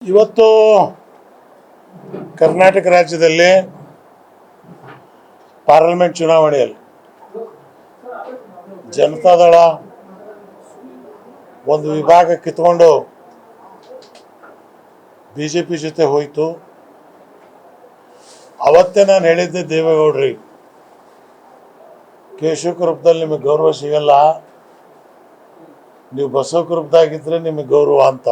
ಇವತ್ತು ಕರ್ನಾಟಕ ರಾಜ್ಯದಲ್ಲಿ ಪಾರ್ಲಿಮೆಂಟ್ ಚುನಾವಣೆಯಲ್ಲಿ ಜನತಾದಳ ಒಂದು ವಿಭಾಗ ಕಿತ್ಕೊಂಡು ಬಿಜೆಪಿ ಜೊತೆ ಹೋಯಿತು. ಅವತ್ತೇ ನಾನು ಹೇಳಿದ್ದೆ ದೇವೇಗೌಡರಿಗೆ, ಕೇಶವಕೃಪದಲ್ಲಿ ನಿಮಗೆ ಗೌರವ ಸಿಗಲ್ಲ, ನೀವು ಬಸವಕೃಪದಾಗಿದ್ದರೆ ನಿಮಗೆ ಗೌರವ ಅಂತ.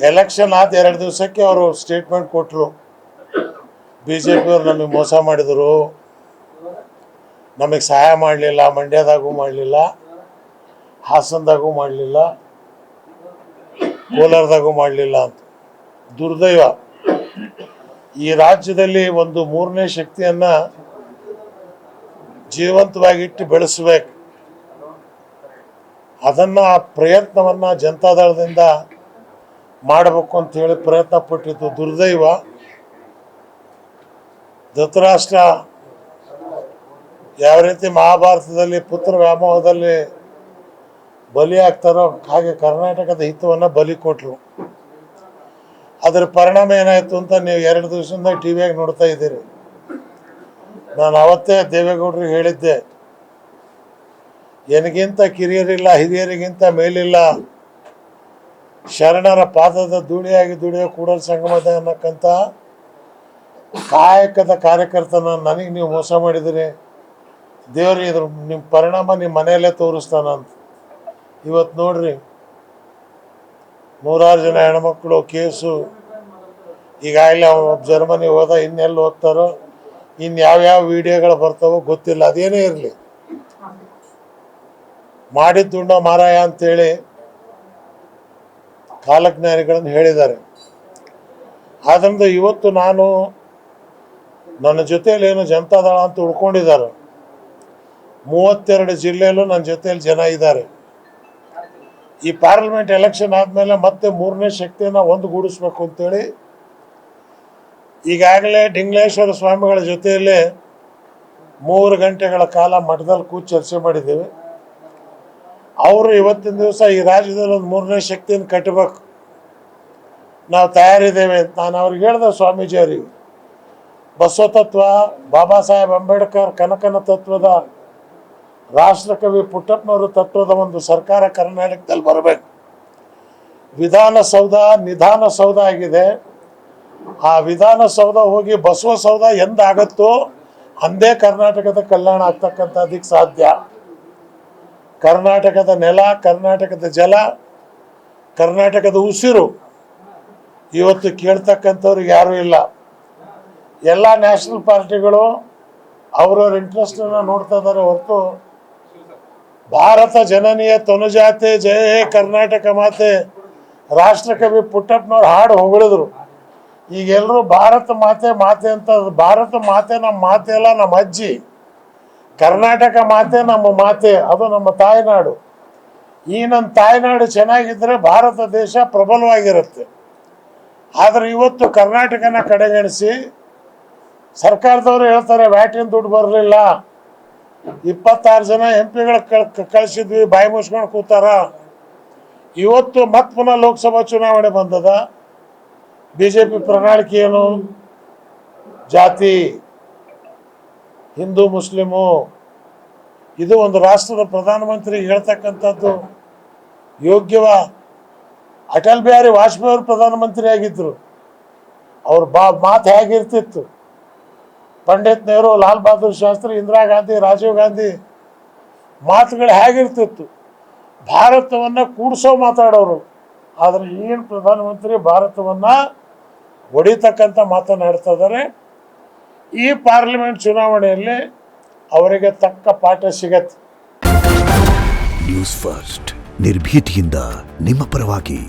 ಎಲೆಕ್ಷನ್ ಆದ 2 ದಿವಸಕ್ಕೆ ಅವರು ಸ್ಟೇಟ್ಮೆಂಟ್ ಕೊಟ್ಟರು, ಬಿಜೆಪಿಯವರು ನಮಗೆ ಮೋಸ ಮಾಡಿದರು, ನಮಗೆ ಸಹಾಯ ಮಾಡಲಿಲ್ಲ, ಮಂಡ್ಯದಾಗೂ ಮಾಡಲಿಲ್ಲ, ಹಾಸನದಾಗೂ ಮಾಡಲಿಲ್ಲ, ಕೋಲಾರದಾಗೂ ಮಾಡಲಿಲ್ಲ ಅಂತ. ದುರ್ದೈವ, ಈ ರಾಜ್ಯದಲ್ಲಿ ಒಂದು 3ನೇ ಶಕ್ತಿಯನ್ನು ಜೀವಂತವಾಗಿಟ್ಟು ಬೆಳೆಸಬೇಕು, ಅದನ್ನು ಆ ಪ್ರಯತ್ನವನ್ನು ಜನತಾದಳದಿಂದ ಮಾಡಬೇಕು ಅಂತೇಳಿ ಪ್ರಯತ್ನ ಪಟ್ಟಿದ್ದು. ದುರ್ದೈವ, ಧೃತರಾಷ್ಟ್ರ ಯಾವ ರೀತಿ ಮಹಾಭಾರತದಲ್ಲಿ ಪುತ್ರ ವ್ಯಾಮೋಹದಲ್ಲಿ ಬಲಿ ಆಗ್ತಾರೋ ಹಾಗೆ ಕರ್ನಾಟಕದ ಹಿತವನ್ನು ಬಲಿ ಕೊಟ್ಟರು. ಅದರ ಪರಿಣಾಮ ಏನಾಯಿತು ಅಂತ ನೀವು 2 ದಿವಸದಿಂದ ಟಿ ವಿಯಾಗಿ ನೋಡ್ತಾ ಇದ್ದೀರಿ. ನಾನು ಅವತ್ತೇ ದೇವೇಗೌಡರಿಗೆ ಹೇಳಿದ್ದೆ, ನನಗಿಂತ ಕಿರಿಯರಿಲ್ಲ, ಹಿರಿಯರಿಗಿಂತ ಮೇಲಿಲ್ಲ, ಶರಣರ ಪಾದದ ಧೂಳಿಯಾಗಿ ದುಡಿಯೋ ಕೂಡಲ ಸಂಗಮದ ಅನ್ನಕ್ಕಂಥ ಕಾಯಕದ ಕಾರ್ಯಕರ್ತನ ನನಗೆ ನೀವು ಮೋಸ ಮಾಡಿದಿರಿ, ದೇವ್ರಿಗೆ ಇದ್ರ ನಿಮ್ಮ ಪರಿಣಾಮ ನಿಮ್ಮ ಮನೆಯಲ್ಲೇ ತೋರಿಸ್ತಾನಂತ. ಇವತ್ತು ನೋಡ್ರಿ, 100 ಜನ ಹೆಣ್ಮಕ್ಳು ಕೇಸು, ಈಗಾಗಲೇ ಜರ್ಮನಿ ಹೋದ, ಇನ್ನೆಲ್ಲಿ ಹೋಗ್ತಾರೋ, ಇನ್ಯಾವ್ಯಾವ ವಿಡಿಯೋಗಳು ಬರ್ತಾವೋ ಗೊತ್ತಿಲ್ಲ. ಅದೇನೇ ಇರಲಿ, ಮಾಡಿದ್ದುಂಡ ಮಾರಾಯ ಅಂತೇಳಿ ಕಾಲಜ್ಞಾನಿಗಳನ್ನು ಹೇಳಿದ್ದಾರೆ. ಆದ್ದರಿಂದ ಇವತ್ತು ನಾನು ನನ್ನ ಜೊತೆಯಲ್ಲಿ ಏನು ಜನತಾದಳ ಅಂತ ಉಳ್ಕೊಂಡಿದ್ದಾರೆ, 32 ಜಿಲ್ಲೆಯಲ್ಲೂ ನನ್ನ ಜೊತೆಯಲ್ಲಿ ಜನ ಇದ್ದಾರೆ. ಈ ಪಾರ್ಲಿಮೆಂಟ್ ಎಲೆಕ್ಷನ್ ಆದಮೇಲೆ ಮತ್ತೆ 3ನೇ ಶಕ್ತಿಯನ್ನು ಒಂದುಗೂಡಿಸ್ಬೇಕು ಅಂತೇಳಿ ಈಗಾಗಲೇ ಡಿಂಗ್ಲೇಶ್ವರ ಸ್ವಾಮಿಗಳ ಜೊತೆಯಲ್ಲೇ 3 ಗಂಟೆಗಳ ಕಾಲ ಮಠದಲ್ಲಿ ಕೂತು ಚರ್ಚೆ ಮಾಡಿದ್ದೇವೆ. ಅವರು ಇವತ್ತಿನ ದಿವಸ ಈ ರಾಜ್ಯದಲ್ಲಿ ಒಂದು 3ನೇ ಶಕ್ತಿಯನ್ನು ಕಟ್ಟಬೇಕು, ನಾವು ತಯಾರಿದ್ದೇವೆ ಅಂತ ನಾನು ಅವ್ರಿಗೆ ಹೇಳಿದೆ. ಸ್ವಾಮೀಜಿ ಅವರಿಗೆ ಬಸವ ತತ್ವ, ಬಾಬಾ ಸಾಹೇಬ್ ಅಂಬೇಡ್ಕರ್ ಕನಕನ ತತ್ವದ, ರಾಷ್ಟ್ರಕವಿ ಪುಟ್ಟಪ್ಪನವರ ತತ್ವದ ಒಂದು ಸರ್ಕಾರ ಕರ್ನಾಟಕದಲ್ಲಿ ಬರಬೇಕು. ವಿಧಾನಸೌಧ ನಿಧಾನಸೌಧ ಆಗಿದೆ. ಆ ವಿಧಾನಸೌಧ ಹೋಗಿ ಬಸವಸೌಧ ಎಂದಾಗತ್ತೋ ಅಂದೇ ಕರ್ನಾಟಕದ ಕಲ್ಯಾಣ ಆಗ್ತಕ್ಕಂಥದ್ದಕ್ಕೆ ಸಾಧ್ಯ. ಕರ್ನಾಟಕದ ನೆಲ, ಕರ್ನಾಟಕದ ಜಲ, ಕರ್ನಾಟಕದ ಉಸಿರು ಇವತ್ತು ಕೇಳ್ತಕ್ಕಂಥವ್ರಿಗೆ ಯಾರೂ ಇಲ್ಲ. ಎಲ್ಲ ನ್ಯಾಷನಲ್ ಪಾರ್ಟಿಗಳು ಅವರವ್ರ ಇಂಟ್ರೆಸ್ಟನ್ನು ನೋಡ್ತಾ ಇದ್ದಾರೆ ಹೊರತು ಭಾರತ ಜನನೀಯ ತನುಜಾತೆ ಜಯ ಹೇ ಕರ್ನಾಟಕ ಮಾತೆ ರಾಷ್ಟ್ರಕವಿ ಪುಟ್ಟಪ್ಪನವ್ರು ಹಾಡು ಹೊಗಳಿದ್ರು. ಈಗೆಲ್ಲರೂ ಭಾರತ ಮಾತೆ ಮಾತೆ ಅಂತ, ಭಾರತ ಮಾತೆ ನಮ್ಮ ಮಾತೆ ಅಲ್ಲ, ನಮ್ಮ ಅಜ್ಜಿ. ಕರ್ನಾಟಕ ಮಾತೆ ನಮ್ಮ ಮಾತೆ, ಅದು ನಮ್ಮ ತಾಯ್ನಾಡು. ಈ ನಮ್ಮ ತಾಯ್ನಾಡು ಚೆನ್ನಾಗಿದ್ದರೆ ಭಾರತ ದೇಶ ಪ್ರಬಲವಾಗಿರುತ್ತೆ. ಆದರೆ ಇವತ್ತು ಕರ್ನಾಟಕನ ಕಡೆಗಣಿಸಿ ಸರ್ಕಾರದವರು ಹೇಳ್ತಾರೆ ವ್ಯಾಟಿನ ದುಡ್ಡು ಬರಲಿಲ್ಲ, 26 ಜನ MP ಕಳಿಸಿದ್ವಿ, ಬಾಯಿ ಮುಚ್ಕೊಂಡು ಕೂತಾರ. ಇವತ್ತು ಮತ್ತೆ ಪುನಃ ಲೋಕಸಭಾ ಚುನಾವಣೆ ಬಂದದ. BJP ಪ್ರಣಾಳಿಕೆ ಏನು? ಜಾತಿ, ಹಿಂದೂ ಮುಸ್ಲಿಮು, ಇದು ಒಂದು ರಾಷ್ಟ್ರದ ಪ್ರಧಾನಮಂತ್ರಿ ಹೇಳ್ತಕ್ಕಂಥದ್ದು ಯೋಗ್ಯವ? ಅಟಲ್ ಬಿಹಾರಿ ವಾಜಪೇಯಿ ಅವರು ಪ್ರಧಾನಮಂತ್ರಿ ಆಗಿದ್ದರು, ಅವ್ರ ಮಾತು ಹೇಗಿರ್ತಿತ್ತು? ಪಂಡಿತ್ ನೆಹರು, ಲಾಲ್ ಬಹದ್ದೂರ್ ಶಾಸ್ತ್ರಿ, ಇಂದಿರಾ ಗಾಂಧಿ, ರಾಜೀವ್ ಗಾಂಧಿ ಮಾತುಗಳು ಹೇಗಿರ್ತಿತ್ತು? ಭಾರತವನ್ನು ಕೂಡಿಸೋ ಮಾತಾಡೋರು. ಆದರೆ ಏನು ಪ್ರಧಾನಮಂತ್ರಿ ಭಾರತವನ್ನು ಹೊಡಿತಕ್ಕಂಥ ಮಾತನಾಡ್ತಾ ಇದ್ದಾರೆ. ಈ ಪಾರ್ಲಿಮೆಂಟ್ ಚುನಾವಣೆಯಲ್ಲಿ ಅವರಿಗೆ ತಕ್ಕ ಪಾಠ ಸಿಗತ್ತೆ. ನ್ಯೂಸ್ ಫಸ್ಟ್, ನಿರ್ಭೀತಿಯಿಂದ ನಿಮ್ಮ ಪರವಾಗಿ.